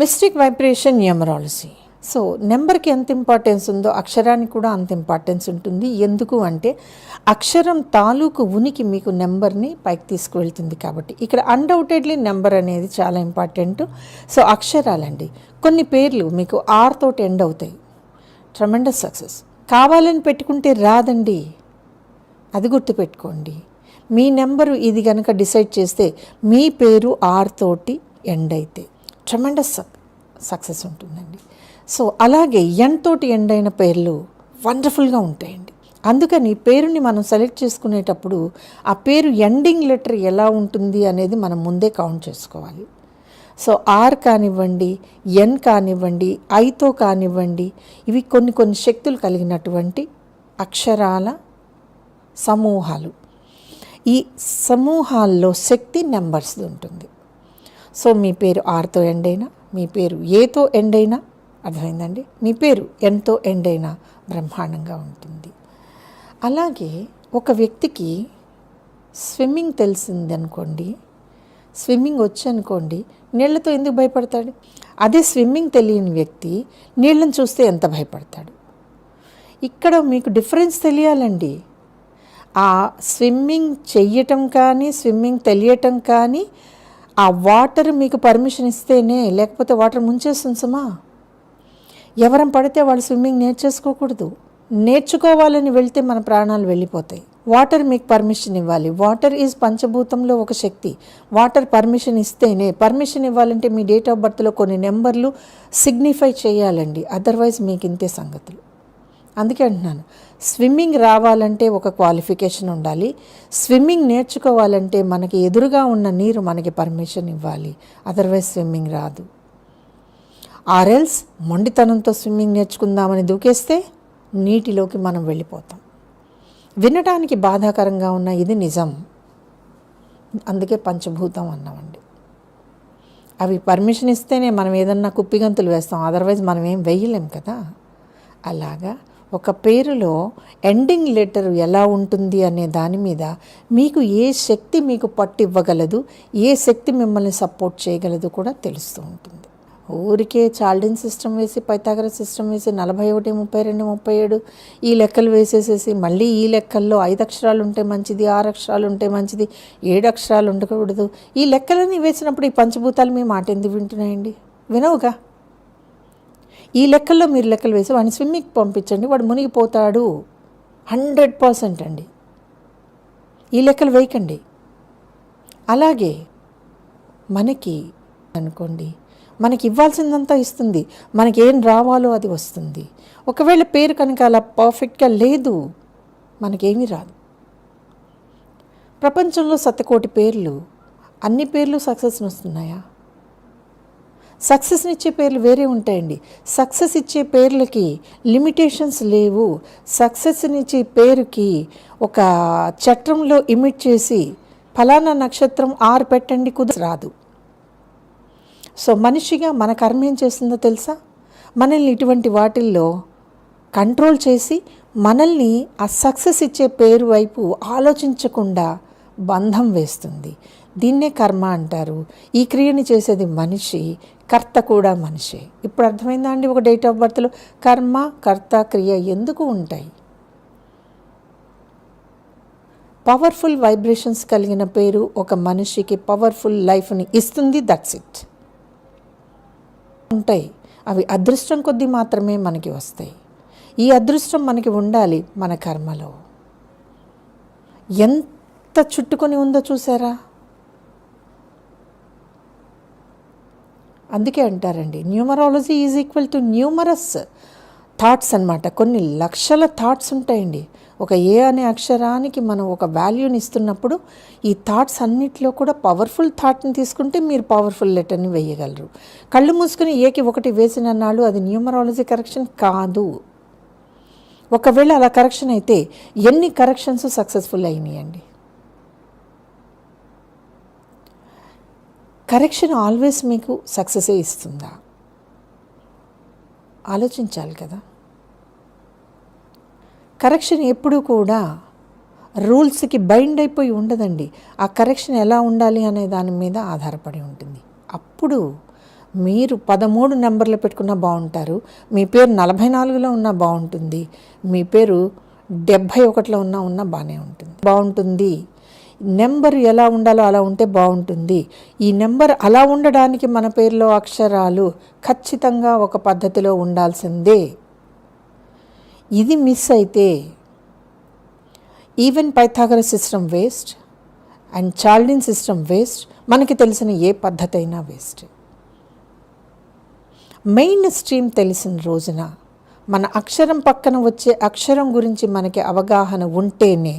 Mystic vibration numerology. So నెంబర్కి ఎంత importance ఉందో అక్షరానికి కూడా అంత ఇంపార్టెన్స్ ఉంటుంది. ఎందుకు అంటే అక్షరం తాలూకు ఉనికి మీకు నెంబర్ని పైకి తీసుకువెళ్తుంది కాబట్టి ఇక్కడ అన్డౌటెడ్లీ నెంబర్ అనేది చాలా ఇంపార్టెంట్. సో అక్షరాలండి, కొన్ని పేర్లు మీకు ఆర్ తోటి ఎండ్ అవుతాయి. Tremendous success. కావాలని పెట్టుకుంటే రాదండి, అది గుర్తుపెట్టుకోండి. మీ నెంబరు ఇది కనుక డిసైడ్ చేస్తే మీ పేరు ఆర్ తోటి ఎండ్ అయితే ట్రమెండస్ సక్సెస్ ఉంటుందండి. సో అలాగే ఎన్ తోటి ఎండ్ అయిన పేర్లు వండర్ఫుల్గా ఉంటాయండి. అందుకని పేరుని మనం సెలెక్ట్ చేసుకునేటప్పుడు ఆ పేరు ఎండింగ్ లెటర్ ఎలా ఉంటుంది అనేది మనం ముందే కౌంట్ చేసుకోవాలి. సో ఆర్ కానివ్వండి, ఎన్ కానివ్వండి, ఐతో కానివ్వండి, ఇవి కొన్ని శక్తులు కలిగినటువంటి అక్షరాల సమూహాలు. ఈ సమూహాల్లో శక్తి నెంబర్స్ది ఉంటుంది. సో మీ పేరు ఆర్తో ఎండ్ అయినా, మీ పేరు ఏతో ఎండ్ అయినా, అర్థమైందండి, మీ పేరు ఎన్తో ఎండ్ అయినా బ్రహ్మాండంగా ఉంటుంది. అలాగే ఒక వ్యక్తికి స్విమ్మింగ్ తెలిసింది అనుకోండి, స్విమ్మింగ్ వచ్చనుకోండి, నీళ్లతో ఎందుకు భయపడతాడు? అదే స్విమ్మింగ్ తెలియని వ్యక్తి నీళ్ళని చూస్తే ఎంత భయపడతాడు? ఇక్కడ మీకు డిఫరెన్స్ తెలియాలండి. ఆ స్విమ్మింగ్ చెయ్యటం కానీ, స్విమ్మింగ్ తెలియటం కానీ, ఆ వాటర్ మీకు పర్మిషన్ ఇస్తేనే, లేకపోతే వాటర్ ముంచేస్తుంది సుమా. ఎవరం పడితే వాళ్ళు స్విమ్మింగ్ నేర్చేసుకోకూడదు. నేర్చుకోవాలని వెళ్తే మన ప్రాణాలు వెళ్ళిపోతాయి. వాటర్ మీకు పర్మిషన్ ఇవ్వాలి. వాటర్ ఈజ్ పంచభూతంలో ఒక శక్తి. వాటర్ పర్మిషన్ ఇస్తేనే, పర్మిషన్ ఇవ్వాలంటే మీ డేట్ ఆఫ్ బర్త్లో కొన్ని నెంబర్లు సిగ్నిఫై చేయాలండి, అదర్వైజ్ మీకు ఇంతే సంగతులు. అందుకే అంటున్నాను, స్విమ్మింగ్ రావాలంటే ఒక క్వాలిఫికేషన్ ఉండాలి. స్విమ్మింగ్ నేర్చుకోవాలంటే మనకి ఎదురుగా ఉన్న నీరు మనకి పర్మిషన్ ఇవ్వాలి, అదర్వైజ్ స్విమ్మింగ్ రాదు. ఆర్ఎల్స్ మొండితనంతో స్విమ్మింగ్ నేర్చుకుందామని దూకేస్తే నీటిలోకి మనం వెళ్ళిపోతాం. వినటానికి బాధాకరంగా ఉన్న ఇది నిజం. అందుకే పంచభూతం అన్నామండి. అవి పర్మిషన్ ఇస్తేనే మనం ఏదన్నా కుప్పిగంతులు వేస్తాం, అదర్వైజ్ మనం ఏం వేయలేం కదా. అలాగా ఒక పేరులో ఎండింగ్ లెటర్ ఎలా ఉంటుంది అనే దాని మీద మీకు ఏ శక్తి మీకు పట్టు ఇవ్వగలదు, ఏ శక్తి మిమ్మల్ని సపోర్ట్ చేయగలదు కూడా తెలుస్తూ ఉంటుంది. ఊరికే చాల్డిన్ సిస్టమ్ వేసి, పైథాగరస్ సిస్టమ్ వేసి 41, 32, 37 ఈ లెక్కలు వేసేసేసి మళ్ళీ ఈ లెక్కల్లో 5 అక్షరాలు ఉంటే మంచిది, 6 అక్షరాలు ఉంటే మంచిది, 7 అక్షరాలు ఉండకూడదు, ఈ లెక్కలని వేసినప్పుడు ఈ పంచభూతాలు మీ మాట ఎందుకు వింటున్నాయండి? వినవుగా. ఈ లెక్కల్లో మీరు లెక్కలు వేసి వాడిని స్విమ్మింగ్ పంపించండి, వాడు మునిగిపోతాడు 100% అండి. ఈ లెక్కలు వేయకండి. అలాగే మనకి అనుకోండి, మనకి ఇవ్వాల్సిందంతా ఇస్తుంది, మనకి ఏం రావాలో అది వస్తుంది. ఒకవేళ పేరు కనుక అలా పర్ఫెక్ట్గా లేదు, మనకేమీ రాదు. ప్రపంచంలో 1,000,000 పేర్లు, అన్ని పేర్లు సక్సెస్ని వస్తున్నాయా? సక్సెస్ని ఇచ్చే పేర్లు వేరే ఉంటాయండి. సక్సెస్ ఇచ్చే పేర్లకి లిమిటేషన్స్ లేవు. సక్సెస్ని ఇచ్చే పేరుకి ఒక చట్రంలో ఇమిట్ చేసి ఫలానా నక్షత్రం 6 పెట్టండి రాదు. సో మనిషిగా మన కర్మ ఏం చేస్తుందో తెలుసా? మనల్ని ఇటువంటి వాటిల్లో కంట్రోల్ చేసి మనల్ని ఆ సక్సెస్ ఇచ్చే పేరు వైపు ఆలోచించకుండా బంధం వేస్తుంది. దీన్నే కర్మ అంటారు. ఈ క్రియని చేసేది మనిషి, కర్త కూడా మనిషే. ఇప్పుడు అర్థమైందా అండి? ఒక డేట్ ఆఫ్ బర్త్లో కర్మ, కర్త, క్రియ ఎందుకు ఉంటాయి? పవర్ఫుల్ వైబ్రేషన్స్ కలిగిన పేరు ఒక మనిషికి పవర్ఫుల్ లైఫ్ని ఇస్తుంది. That's it. ఉంటాయి, అవి అదృష్టం కొద్దీ మాత్రమే మనకి వస్తాయి. ఈ అదృష్టం మనకి ఉండాలి మన కర్మలో. ఎంత చుట్టుకొని ఉందో చూసారా? అందుకే అంటారండి, numerology is equal to numerous thoughts అన్నమాట. కొన్ని లక్షల థాట్స్ ఉంటాయండి. ఒక ఏ అనే అక్షరానికి మనం ఒక వాల్యూని ఇస్తున్నప్పుడు ఈ థాట్స్ అన్నిట్లో కూడా పవర్ఫుల్ థాట్ని తీసుకుంటే మీరు పవర్ఫుల్ లెటర్ని వేయగలరు. కళ్ళు మూసుకుని ఏకి 1 వేసిన నాడు అది న్యూమరాలజీ కరెక్షన్ కాదు. ఒకవేళ అలా కరెక్షన్ అయితే ఎన్ని కరెక్షన్స్ సక్సెస్ఫుల్ అయినాయండి? కరెక్షన్ ఆల్వేస్ మీకు సక్సెసే ఇస్తుందా? ఆలోచించాలి కదా. కరెక్షన్ ఎప్పుడూ కూడా రూల్స్కి బైండ్ అయిపోయి ఉండదండి. ఆ కరెక్షన్ ఎలా ఉండాలి అనే దాని మీద ఆధారపడి ఉంటుంది. అప్పుడు మీరు 13 నెంబర్లు పెట్టుకున్నా బాగుంటారు, మీ పేరు 44లో ఉన్నా బాగుంటుంది, మీ పేరు 71లో ఉన్నా బాగానే బాగుంటుంది. నెంబర్ ఎలా ఉండాలో అలా ఉంటే బాగుంటుంది. ఈ నెంబర్ అలా ఉండడానికి మన పేరులో అక్షరాలు ఖచ్చితంగా ఒక పద్ధతిలో ఉండాల్సిందే. ఇది మిస్ అయితే even Pythagoras system waste and Chaldean system waste, మనకి తెలిసిన ఏ పద్ధతి అయినా వేస్ట్. మెయిన్ స్ట్రీమ్ తెలిసిన రోజున మన అక్షరం పక్కన వచ్చే అక్షరం గురించి మనకి అవగాహన ఉంటేనే,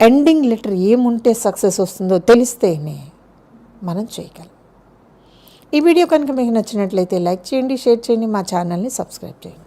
ఎండింగ్ లెటర్ ఏముంటే సక్సెస్ వస్తుందో తెలిస్తేనే మనం చేయగలం. ఈ వీడియో కనుక మీకు నచ్చినట్లయితే లైక్ చేయండి, షేర్ చేయండి, మా ఛానల్ని సబ్స్క్రైబ్ చేయండి.